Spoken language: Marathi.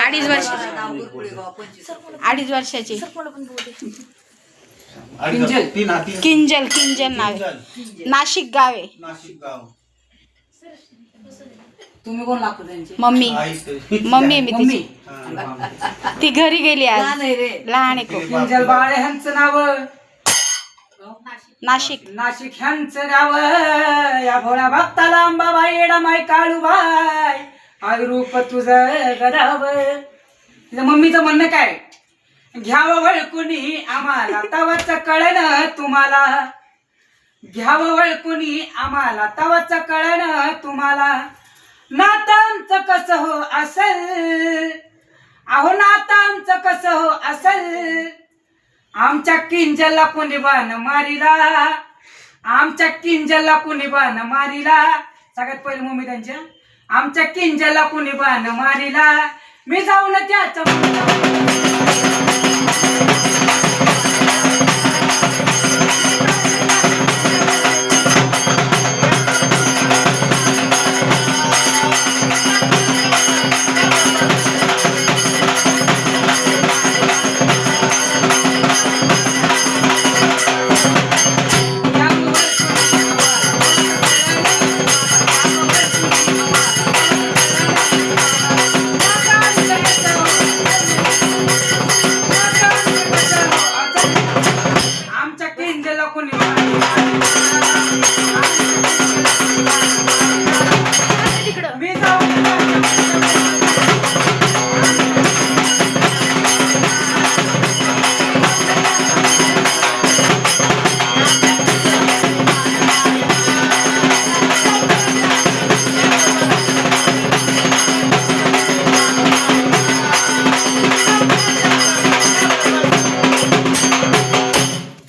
अडीच वर्ष 2.5 वर्षाची किंजल नाव नाशिक गाव आहे. तुम्ही कोण लागतो त्यांची? मम्मी आहे मी तिची. ती घरी गेली आज. लहान आहे खूप. किंजल बाळे ह्यांचं नाव नाशिक ह्यांचं गाव. या भोळ्या भक्ताला अंबाबाई एडामाई काळूबाई आई रूप तुझं गदाव. तिच्या मम्मीचं म्हणणं काय? घ्यावं वळकुणी आम्हाला तवाच कळण तुम्हाला. घ्यावं वळकुणी आम्हाला तवाच कळण तुम्हाला. नातांचं कसं हो असल, अहो नातांचं कसं हो असल. आमच्या किंजलला कुणी बाण मारिला, आमच्या किंजलला कुणी बाण मारिला. सगळ्यात पहिले मम्मी त्यांच्या आमच्या किंजलला कुणी बाण मारिला. मी जाऊन त्याच्या